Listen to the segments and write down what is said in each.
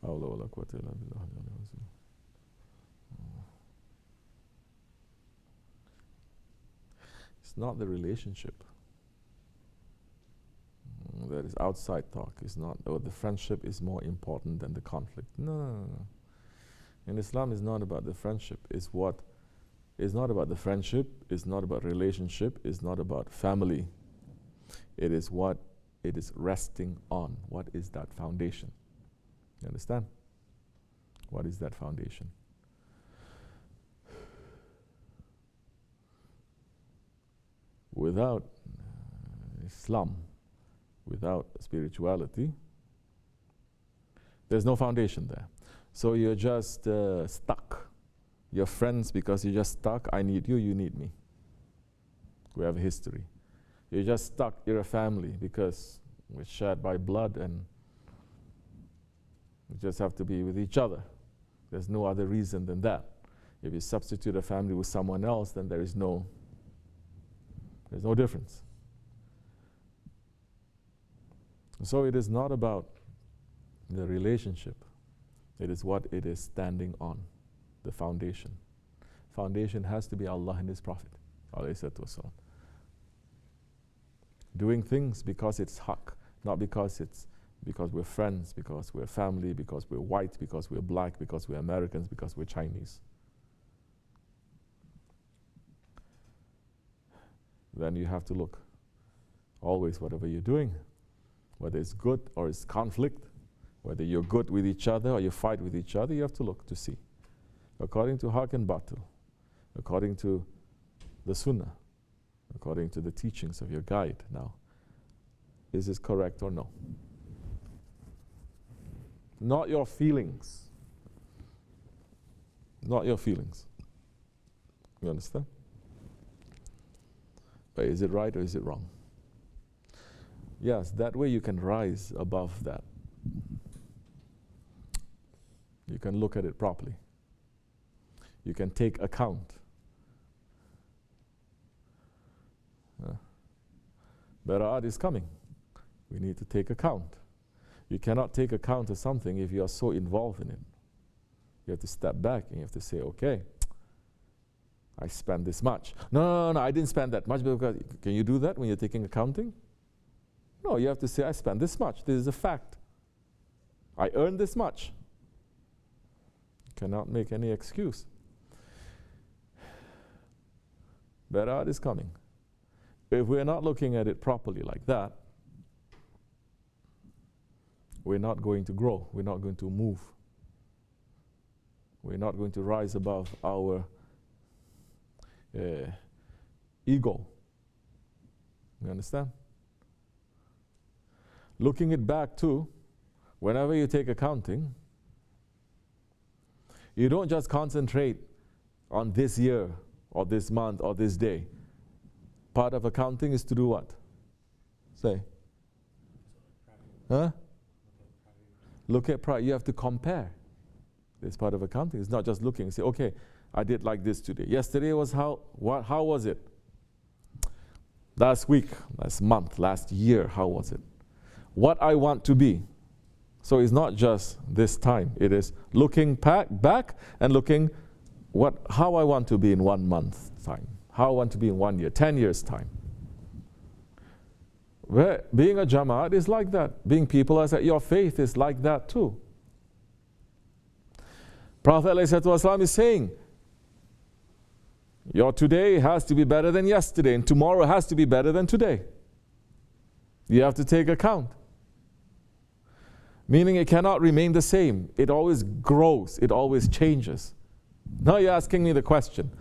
Hawla wa la quwwata illa billah. It's not the relationship that is outside talk. It's not, oh, the friendship is more important than the conflict. No. In Islam, it's not about the friendship. It's not about the friendship. It's not about relationship. It's not about family. It is what it is resting on. What is that foundation? You understand? What is that foundation? Without Islam, without spirituality, there's no foundation there. So you're just stuck. You're friends because you're just stuck. I need you, you need me. We have a history. You're just stuck. You're a family because we're shared by blood and we just have to be with each other. There's no other reason than that. If you substitute a family with someone else, then there's no difference. So it is not about the relationship. It is what it is standing on, the foundation. Foundation has to be Allah and His Prophet, ﷺ. Doing things because it's haqq, not because we're friends, because we're family, because we're white, because we're black, because we're Americans, because we're Chinese. Then you have to look. Always, whatever you're doing, whether it's good or it's conflict, whether you're good with each other or you fight with each other, you have to look to see. According to haqq and batil, according to the sunnah, according to the teachings of your guide now, is this correct or no? Not your feelings. Not your feelings. You understand? But is it right or is it wrong? Yes, that way you can rise above that. You can look at it properly. You can take account. Bara'at is coming. We need to take account. You cannot take account of something if you are so involved in it. You have to step back and you have to say, okay, I spent this much. No, I didn't spend that much. Because can you do that when you're taking accounting? No, you have to say, I spent this much. This is a fact. I earned this much. You cannot make any excuse. Bara'at is coming. If we're not looking at it properly like that, we're not going to grow. We're not going to move. We're not going to rise above our ego. You understand? Looking it back too, whenever you take accounting, you don't just concentrate on this year or this month or this day. Part of accounting is to do what? Say. Huh? Look at prior. You have to compare. This part of accounting. It's not just looking and say, okay, I did like this today. Yesterday was how was it? Last week, last month, last year, how was it? What I want to be. So it's not just this time. It is looking back and looking how I want to be in 1 month's time. How I want to be in 1 year, 10 years' time. Where being a jamaat is like that. Being people, as your faith is like that too. Prophet ﷺ is saying, your today has to be better than yesterday, and tomorrow has to be better than today. You have to take account. Meaning it cannot remain the same. It always grows. It always changes. Now you're asking me the question,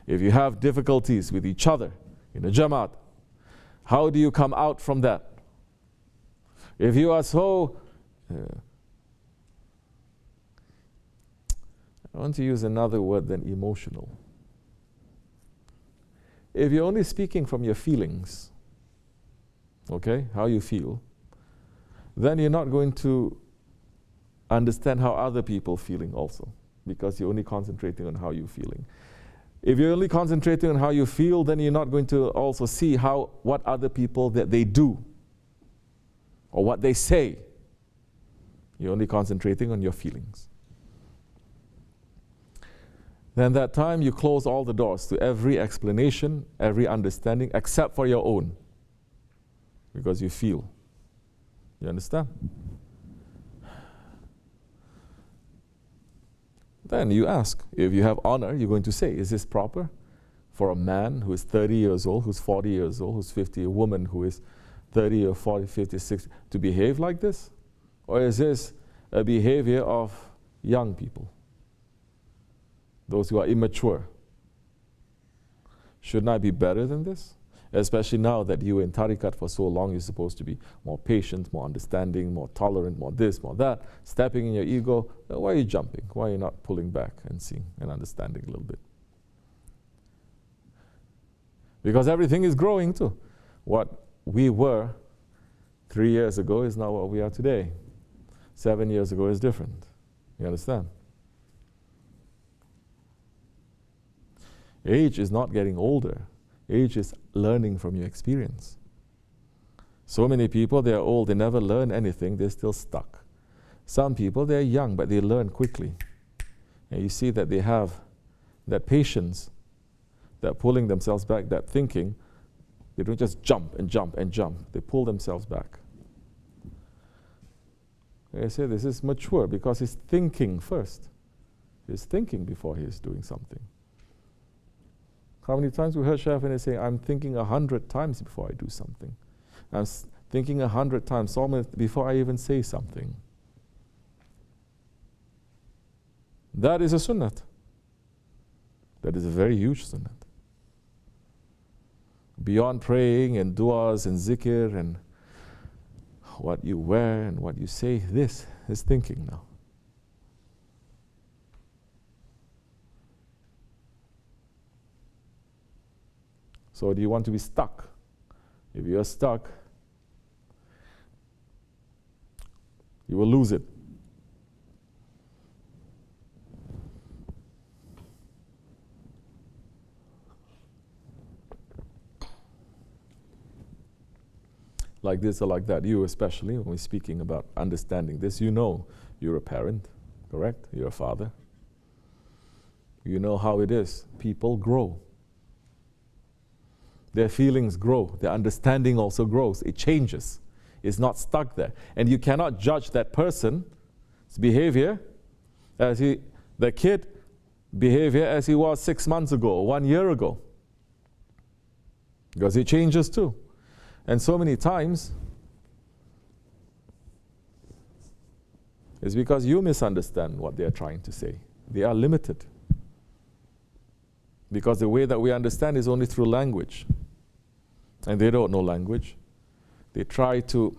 if you have difficulties with each other in a jamaat, how do you come out from that? If you are so, I want to use another word than emotional. If you're only speaking from your feelings, okay, how you feel, then you're not going to understand how other people feeling also, because you're only concentrating on how you're feeling. If you're only concentrating on how you feel, then you're not going to also see what other people that they do or what they say. You're only concentrating on your feelings. Then that time you close all the doors to every explanation, every understanding, except for your own. Because you feel. You understand? Then you ask, if you have honor, you're going to say, is this proper for a man who is 30 years old, who's 40 years old, who's 50, a woman who is 30 or 40, 50, 60, to behave like this? Or is this a behavior of young people? Those who are immature. Shouldn't I be better than this? Especially now that you were in tariqat for so long, you're supposed to be more patient, more understanding, more tolerant, more this, more that. Stepping in your ego, why are you jumping? Why are you not pulling back and seeing and understanding a little bit? Because everything is growing too. What we were 3 years ago is not what we are today. 7 years ago is different. You understand? Age is not getting older. Age is learning from your experience. So many people, they are old, they never learn anything, they're still stuck. Some people, they're young, but they learn quickly. And you see that they have that patience, that pulling themselves back, that thinking. They don't just jump and jump and jump. They pull themselves back. I say this is mature because he's thinking first. He's thinking before he's doing something. How many times we heard Shaban say, I'm thinking 100 times before I do something. I'm thinking 100 times almost before I even say something. That is a sunnat. That is a very huge sunnat. Beyond praying and du'as and zikr and what you wear and what you say, this is thinking now. So do you want to be stuck? If you're stuck, you will lose it. Like this or like that. You especially, when we're speaking about understanding this, you know you're a parent, correct? You're a father. You know how it is. People grow. Their feelings grow. Their understanding also grows. It changes. It's not stuck there. And you cannot judge that person's behavior as the kid behavior as he was 6 months ago or 1 year ago. Because it changes too. And so many times, it's because you misunderstand what they're trying to say. They are limited. Because the way that we understand is only through language. And they don't know language. They try to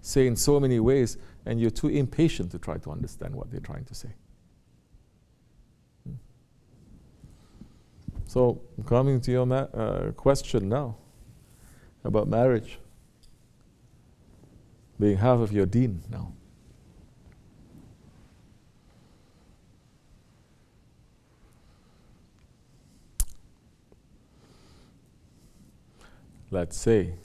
say in so many ways, and you're too impatient to try to understand what they're trying to say. So, coming to your question now about marriage being half of your deen now. Let's say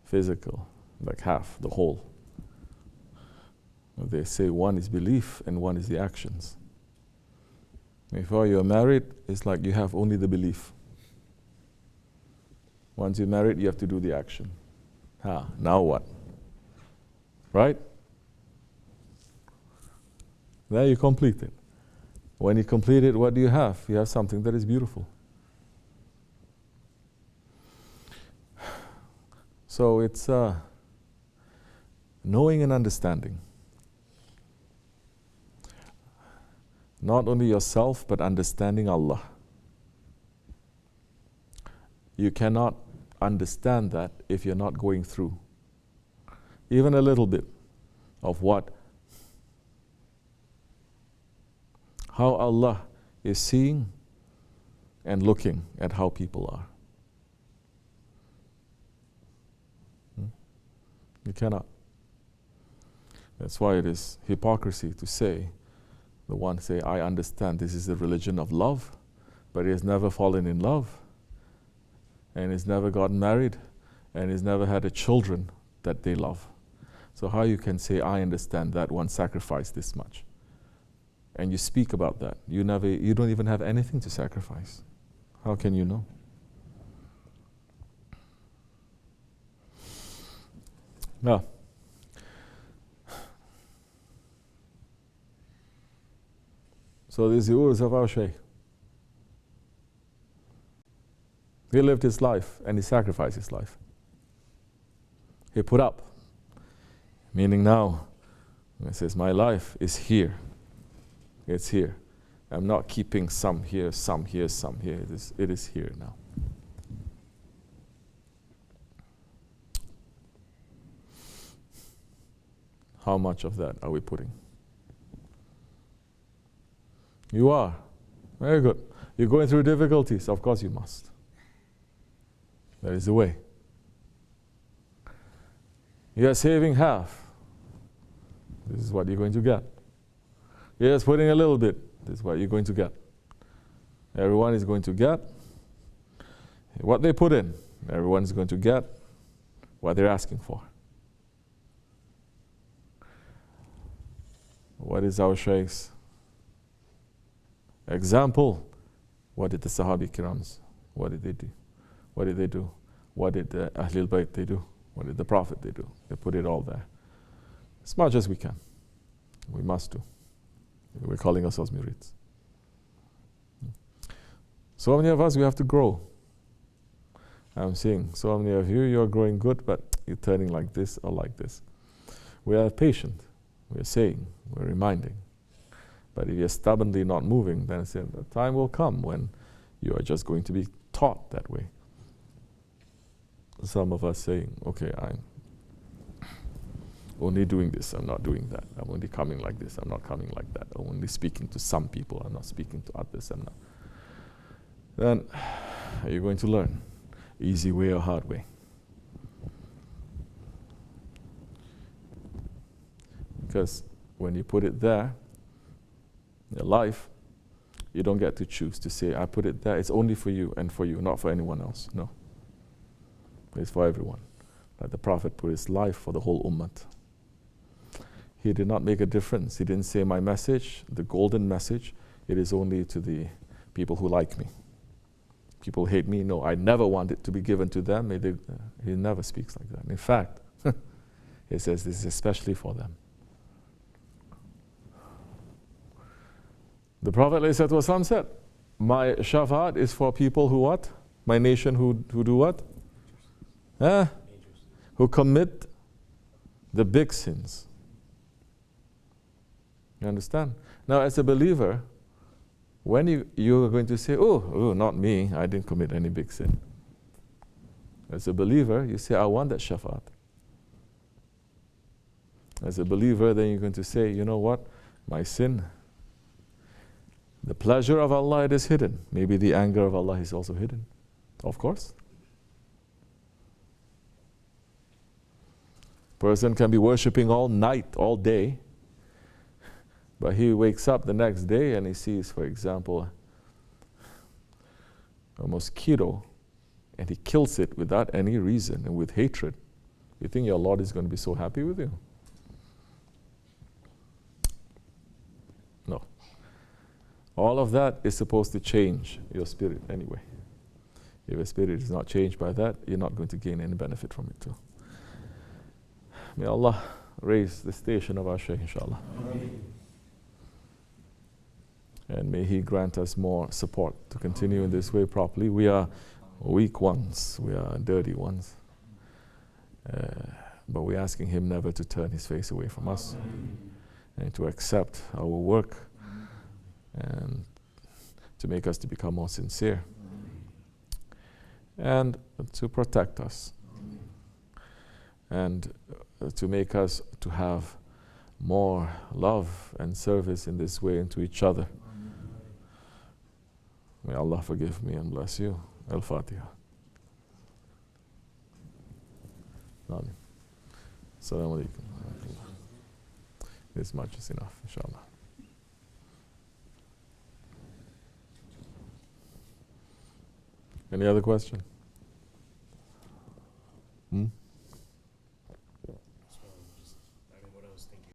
physical, like half, the whole. They say one is belief and one is the actions. Before you're married, it's like you have only the belief. Once you're married, you have to do the action. Now what? Right? There you complete it. When you complete it, what do you have? You have something that is beautiful. So it's knowing and understanding. Not only yourself, but understanding Allah. You cannot understand that if you're not going through even a little bit of how Allah is seeing and looking at how people are. You cannot. That's why it is hypocrisy to say, the one say, I understand this is the religion of love, but he has never fallen in love and has never gotten married and he's never had a children that they love. So how you can say, I understand that one sacrificed this much, and you speak about that. You don't even have anything to sacrifice. How can you know? Now, so this is the words of our Shaykh. He lived his life and he sacrificed his life. He put up, meaning now, he says, my life is here. It's here. I'm not keeping some here, some here, some here. It is here now. How much of that are we putting? You are. Very good. You're going through difficulties. Of course you must. That is the way. You are saving half. This is what you're going to get. You're just putting a little bit. This is what you're going to get. Everyone is going to get what they put in. Everyone is going to get what they're asking for. What is our Shaykh's example? What did the Sahabi-Kirams, what did they do? What did they do? What did the Ahlul Bayt they do? What did the Prophet they do? They put it all there. As much as we can. We must do. We're calling ourselves murids. So many of us, we have to grow. I'm seeing so many of you, you're growing good, but you're turning like this or like this. We are patient. We're saying, we're reminding. But if you're stubbornly not moving, then the time will come when you are just going to be taught that way. Some of us saying, okay, I'm only doing this, I'm not doing that. I'm only coming like this, I'm not coming like that. I'm only speaking to some people, I'm not speaking to others, I'm not. Then, are you going to learn? Easy way or hard way? Because when you put it there, your life, you don't get to choose to say, I put it there, it's only for you and for you, not for anyone else. No. It's for everyone. Like the Prophet put his life for the whole ummah. He did not make a difference. He didn't say my message, the golden message, it is only to the people who like me. People hate me. No, I never want it to be given to them. He never speaks like that. In fact, he says this is especially for them. The Prophet ﷺ said, my shafaat is for people who what? My nation who do what? Who commit the big sins. You understand? Now as a believer, when you are going to say, oh, not me, I didn't commit any big sin. As a believer, you say, I want that shafaat. As a believer, then you're going to say, you know what? My sin, the pleasure of Allah, it is hidden. Maybe the anger of Allah is also hidden. Of course. Person can be worshipping all night, all day, but he wakes up the next day and he sees, for example, a mosquito, and he kills it without any reason and with hatred. You think your Lord is going to be so happy with you? No. All of that is supposed to change your spirit anyway. If your spirit is not changed by that, you're not going to gain any benefit from it too. May Allah raise the station of our Shaykh, inshallah. Amen. And may He grant us more support to continue in this way properly. We are weak ones, we are dirty ones. But we're asking Him never to turn His face away from us, and to accept our work, and to make us to become more sincere, and to protect us, and to make us to have more love and service in this way into each other. May Allah forgive me and bless you. Al-Fatiha. Amen. Assalamu alaikum. This much is enough, inshallah. Any other question? Hmm?